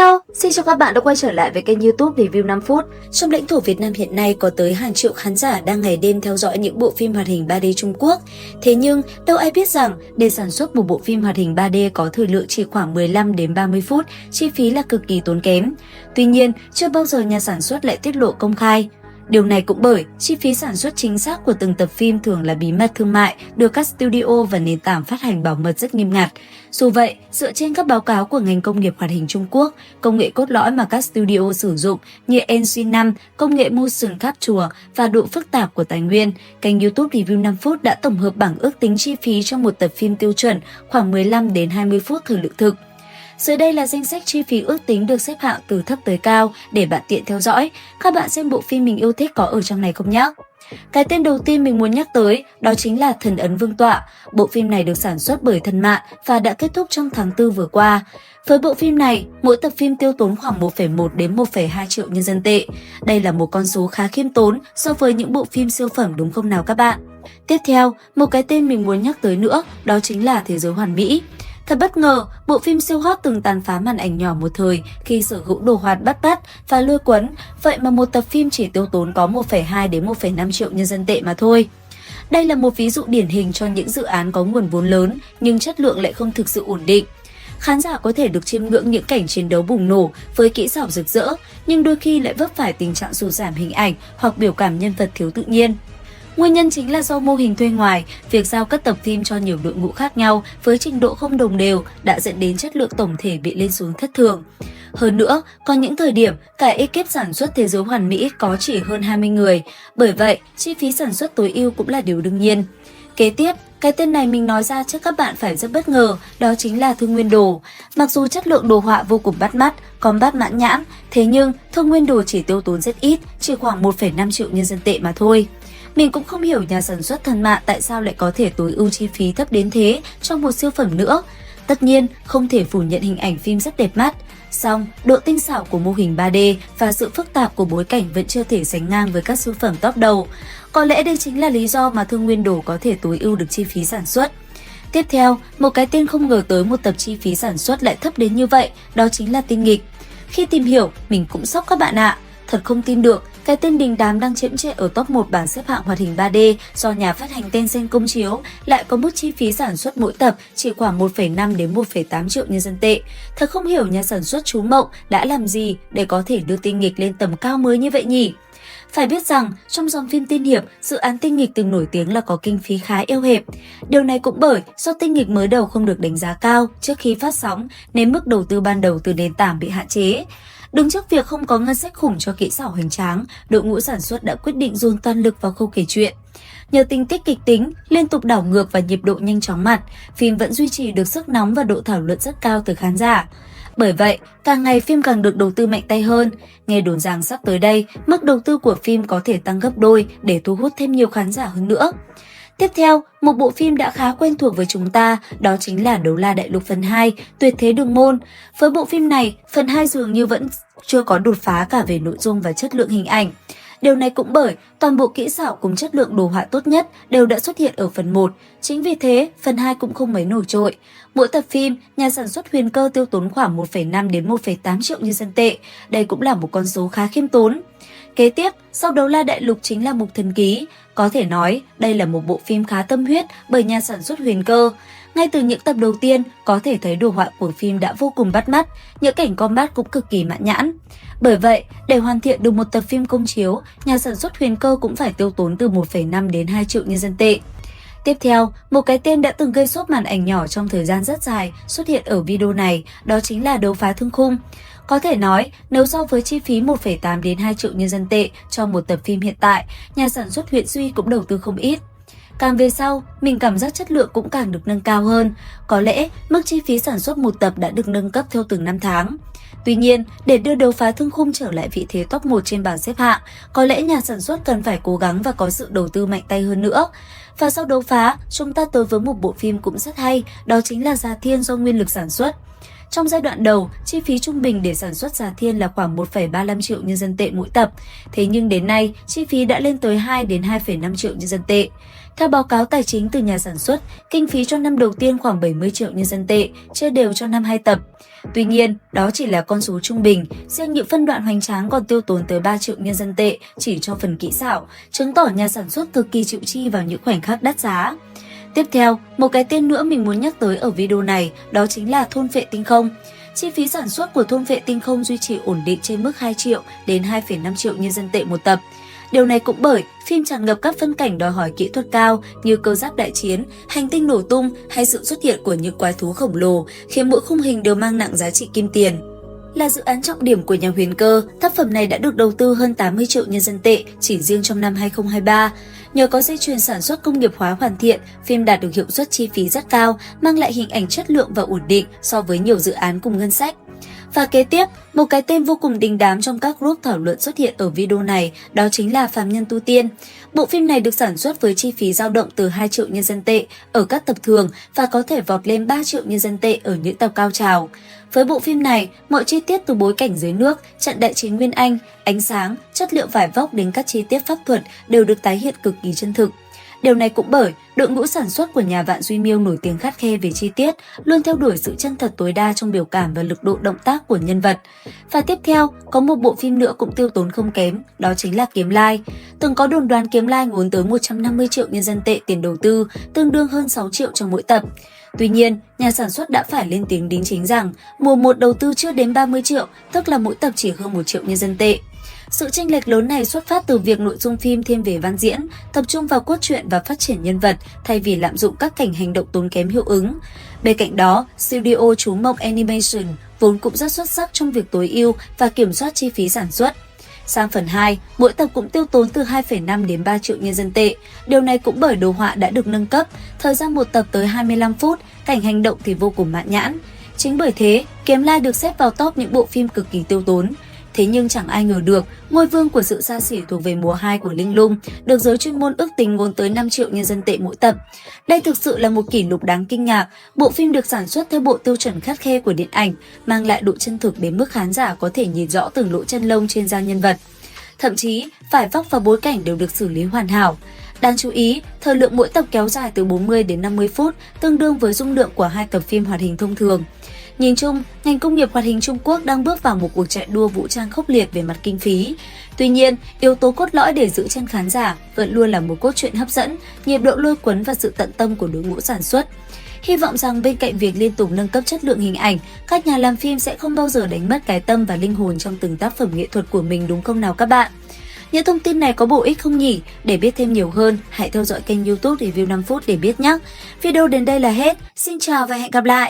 Hello, xin chào các bạn đã quay trở lại với kênh YouTube Review 5 phút. Trong lãnh thổ Việt Nam hiện nay có tới hàng triệu khán giả đang ngày đêm theo dõi những bộ phim hoạt hình 3D Trung Quốc. Thế nhưng, đâu ai biết rằng để sản xuất một bộ phim hoạt hình 3D có thời lượng chỉ khoảng 15 đến 30 phút, chi phí là cực kỳ tốn kém. Tuy nhiên, chưa bao giờ nhà sản xuất lại tiết lộ công khai. Điều này cũng bởi chi phí sản xuất chính xác của từng tập phim thường là bí mật thương mại, được các studio và nền tảng phát hành bảo mật rất nghiêm ngặt. Dù vậy, dựa trên các báo cáo của ngành công nghiệp hoạt hình Trung Quốc, công nghệ cốt lõi mà các studio sử dụng như NC5, công nghệ motion capture và độ phức tạp của tài nguyên, kênh YouTube Review 5 phút đã tổng hợp bảng ước tính chi phí cho một tập phim tiêu chuẩn khoảng 15 đến 20 phút thời lượng thực. Dưới đây là danh sách chi phí ước tính được xếp hạng từ thấp tới cao để bạn tiện theo dõi. Các bạn xem bộ phim mình yêu thích có ở trong này không nhé? Cái tên đầu tiên mình muốn nhắc tới đó chính là Thần ấn Vương tọa. Bộ phim này được sản xuất bởi Thần Mạn và đã kết thúc trong tháng 4 vừa qua. Với bộ phim này, mỗi tập phim tiêu tốn khoảng 1,1 đến 1,2 triệu nhân dân tệ. Đây là một con số khá khiêm tốn so với những bộ phim siêu phẩm đúng không nào các bạn? Tiếp theo, một cái tên mình muốn nhắc tới nữa đó chính là Thế giới hoàn mỹ. Thật bất ngờ, bộ phim siêu hot từng tàn phá màn ảnh nhỏ một thời khi sở hữu đồ họa bắt mắt và lôi cuốn, vậy mà một tập phim chỉ tiêu tốn có 1,2 đến 1,5 triệu nhân dân tệ mà thôi. Đây là một ví dụ điển hình cho những dự án có nguồn vốn lớn nhưng chất lượng lại không thực sự ổn định. Khán giả có thể được chiêm ngưỡng những cảnh chiến đấu bùng nổ với kỹ xảo rực rỡ, nhưng đôi khi lại vấp phải tình trạng sụt giảm hình ảnh hoặc biểu cảm nhân vật thiếu tự nhiên. Nguyên nhân chính là do mô hình thuê ngoài, việc giao các tập phim cho nhiều đội ngũ khác nhau với trình độ không đồng đều đã dẫn đến chất lượng tổng thể bị lên xuống thất thường. Hơn nữa, có những thời điểm cả ekip sản xuất Thế giới hoàn mỹ có chỉ hơn 20 người, bởi vậy chi phí sản xuất tối ưu cũng là điều đương nhiên. Kế tiếp, cái tên này mình nói ra chắc các bạn phải rất bất ngờ, đó chính là Thương Nguyên Đồ. Mặc dù chất lượng đồ họa vô cùng bắt mắt, combat mãn nhãn, thế nhưng Thương Nguyên Đồ chỉ tiêu tốn rất ít, chỉ khoảng 1,5 triệu nhân dân tệ mà thôi. Mình cũng không hiểu nhà sản xuất Thần Mạn tại sao lại có thể tối ưu chi phí thấp đến thế trong một siêu phẩm nữa. Tất nhiên, không thể phủ nhận hình ảnh phim rất đẹp mắt. Song, độ tinh xảo của mô hình 3D và sự phức tạp của bối cảnh vẫn chưa thể sánh ngang với các siêu phẩm top đầu. Có lẽ đây chính là lý do mà Thương Nguyên Đồ có thể tối ưu được chi phí sản xuất. Tiếp theo, một cái tên không ngờ tới một tập chi phí sản xuất lại thấp đến như vậy, đó chính là Tinh Nghịch. Khi tìm hiểu, mình cũng sốc các bạn ạ. Thật không tin được, cái tên đình đám đang chiếm trệ ở top 1 bảng xếp hạng hoạt hình 3D do nhà phát hành Tencent công chiếu lại có mức chi phí sản xuất mỗi tập chỉ khoảng 1,5 đến 1,8 triệu nhân dân tệ. Thật không hiểu nhà sản xuất chú Mộng đã làm gì để có thể đưa Tinh Nghịch lên tầm cao mới như vậy nhỉ? Phải biết rằng, trong dòng phim tiên hiệp, dự án Tinh Nghịch từng nổi tiếng là có kinh phí khá eo hẹp. Điều này cũng bởi do Tinh Nghịch mới đầu không được đánh giá cao trước khi phát sóng nên mức đầu tư ban đầu từ nền tảng bị hạn chế. Đứng trước việc không có ngân sách khủng cho kỹ xảo hoành tráng, đội ngũ sản xuất đã quyết định dồn toàn lực vào khâu kể chuyện. Nhờ tình tiết kịch tính, liên tục đảo ngược và nhịp độ nhanh chóng mặt, phim vẫn duy trì được sức nóng và độ thảo luận rất cao từ khán giả. Bởi vậy, càng ngày phim càng được đầu tư mạnh tay hơn. Nghe đồn rằng sắp tới đây, mức đầu tư của phim có thể tăng gấp đôi để thu hút thêm nhiều khán giả hơn nữa. Tiếp theo, một bộ phim đã khá quen thuộc với chúng ta, đó chính là Đấu La Đại Lục phần 2, Tuyệt Thế Đường Môn. Với bộ phim này, phần 2 dường như vẫn chưa có đột phá cả về nội dung và chất lượng hình ảnh. Điều này cũng bởi toàn bộ kỹ xảo cùng chất lượng đồ họa tốt nhất đều đã xuất hiện ở phần 1. Chính vì thế, phần 2 cũng không mấy nổi trội. Mỗi tập phim, nhà sản xuất Huyền Cơ tiêu tốn khoảng 1,5 đến 1,8 triệu nhân dân tệ. Đây cũng là một con số khá khiêm tốn. Kế tiếp, sau Đấu La Đại Lục chính là Mục Thần Ký. Có thể nói, đây là một bộ phim khá tâm huyết bởi nhà sản xuất Huyền Cơ. Ngay từ những tập đầu tiên, có thể thấy đồ họa của phim đã vô cùng bắt mắt, những cảnh combat cũng cực kỳ mãn nhãn. Bởi vậy, để hoàn thiện được một tập phim công chiếu, nhà sản xuất Huyền Cơ cũng phải tiêu tốn từ 1,5 đến 2 triệu nhân dân tệ. Tiếp theo, một cái tên đã từng gây sốt màn ảnh nhỏ trong thời gian rất dài xuất hiện ở video này, đó chính là Đấu Phá Thương Khung. Có thể nói, nếu so với chi phí 1,8 đến 2 triệu nhân dân tệ cho một tập phim hiện tại, nhà sản xuất Huyện Duy cũng đầu tư không ít. Càng về sau, mình cảm giác chất lượng cũng càng được nâng cao hơn. Có lẽ, mức chi phí sản xuất một tập đã được nâng cấp theo từng năm tháng. Tuy nhiên, để đưa Đấu Phá Thương Khung trở lại vị thế top 1 trên bảng xếp hạng, có lẽ nhà sản xuất cần phải cố gắng và có sự đầu tư mạnh tay hơn nữa. Và sau Đấu Phá, chúng ta tới với một bộ phim cũng rất hay, đó chính là Già Thiên do Nguyên Lực sản xuất. Trong giai đoạn đầu, chi phí trung bình để sản xuất Già Thiên là khoảng 1,35 triệu nhân dân tệ mỗi tập. Thế nhưng đến nay, chi phí đã lên tới 2 đến 2,5 triệu nhân dân tệ. Theo báo cáo tài chính từ nhà sản xuất, kinh phí cho năm đầu tiên khoảng 70 triệu nhân dân tệ, chia đều cho năm 2 tập. Tuy nhiên, đó chỉ là con số trung bình, riêng những phân đoạn hoành tráng còn tiêu tốn tới 3 triệu nhân dân tệ chỉ cho phần kỹ xảo, chứng tỏ nhà sản xuất cực kỳ chịu chi vào những khoảnh khắc đắt giá. Tiếp theo, một cái tên nữa mình muốn nhắc tới ở video này, đó chính là Thôn Vệ Tinh Không. Chi phí sản xuất của Thôn Vệ Tinh Không duy trì ổn định trên mức 2 triệu đến 2,5 triệu nhân dân tệ một tập. Điều này cũng bởi phim tràn ngập các phân cảnh đòi hỏi kỹ thuật cao như cơ giáp đại chiến, hành tinh nổ tung hay sự xuất hiện của những quái thú khổng lồ, khiến mỗi khung hình đều mang nặng giá trị kim tiền. Là dự án trọng điểm của nhà Huyền Cơ, tác phẩm này đã được đầu tư hơn 80 triệu nhân dân tệ chỉ riêng trong năm 2023. Nhờ có dây chuyền sản xuất công nghiệp hóa hoàn thiện, phim đạt được hiệu suất chi phí rất cao, mang lại hình ảnh chất lượng và ổn định so với nhiều dự án cùng ngân sách. Và kế tiếp, một cái tên vô cùng đình đám trong các group thảo luận xuất hiện ở video này, đó chính là Phàm Nhân Tu Tiên. Bộ phim này được sản xuất với chi phí dao động từ 2 triệu nhân dân tệ ở các tập thường và có thể vọt lên 3 triệu nhân dân tệ ở những tập cao trào. Với bộ phim này, mọi chi tiết từ bối cảnh dưới nước, trận đại chiến Nguyên Anh, ánh sáng, chất liệu vải vóc đến các chi tiết pháp thuật đều được tái hiện cực kỳ chân thực. Điều này cũng bởi đội ngũ sản xuất của nhà Vạn Duy Miêu nổi tiếng khắt khe về chi tiết, luôn theo đuổi sự chân thật tối đa trong biểu cảm và lực độ động tác của nhân vật. Và tiếp theo, có một bộ phim nữa cũng tiêu tốn không kém, đó chính là Kiếm Lai. Từng có đồn đoán Kiếm Lai ngốn tới 150 triệu nhân dân tệ tiền đầu tư, tương đương hơn 6 triệu trong mỗi tập. Tuy nhiên, nhà sản xuất đã phải lên tiếng đính chính rằng mùa 1 đầu tư chưa đến 30 triệu, tức là mỗi tập chỉ hơn 1 triệu nhân dân tệ. Sự chênh lệch lớn này xuất phát từ việc nội dung phim thiên về văn diễn, tập trung vào cốt truyện và phát triển nhân vật thay vì lạm dụng các cảnh hành động tốn kém hiệu ứng. Bên cạnh đó, studio Chú Mộng Animation vốn cũng rất xuất sắc trong việc tối ưu và kiểm soát chi phí sản xuất. Sang phần 2, mỗi tập cũng tiêu tốn từ 2,5 đến 3 triệu nhân dân tệ. Điều này cũng bởi đồ họa đã được nâng cấp, thời gian một tập tới 25 phút, cảnh hành động thì vô cùng mãn nhãn. Chính bởi thế, Kiếm Lai được xếp vào top những bộ phim cực kỳ tiêu tốn. Thế nhưng chẳng ai ngờ được, ngôi vương của sự xa xỉ thuộc về mùa 2 của Linh Lung được giới chuyên môn ước tính ngốn tới 5 triệu nhân dân tệ mỗi tập. Đây thực sự là một kỷ lục đáng kinh ngạc. Bộ phim được sản xuất theo bộ tiêu chuẩn khắt khe của điện ảnh, mang lại độ chân thực đến mức khán giả có thể nhìn rõ từng lỗ chân lông trên da nhân vật. Thậm chí, vải vóc và bối cảnh đều được xử lý hoàn hảo. Đáng chú ý, thời lượng mỗi tập kéo dài từ 40 đến 50 phút, tương đương với dung lượng của 2 tập phim hoạt hình thông thường. Nhìn chung, ngành công nghiệp hoạt hình Trung Quốc đang bước vào một cuộc chạy đua vũ trang khốc liệt về mặt kinh phí. Tuy nhiên, yếu tố cốt lõi để giữ chân khán giả vẫn luôn là một cốt truyện hấp dẫn, nhịp độ lôi cuốn và sự tận tâm của đội ngũ sản xuất. Hy vọng rằng bên cạnh việc liên tục nâng cấp chất lượng hình ảnh, các nhà làm phim sẽ không bao giờ đánh mất cái tâm và linh hồn trong từng tác phẩm nghệ thuật của mình, đúng không nào các bạn? Những thông tin này có bổ ích không nhỉ? Để biết thêm nhiều hơn, hãy theo dõi kênh YouTube Review 5 phút để biết nhé. Video đến đây là hết. Xin chào và hẹn gặp lại!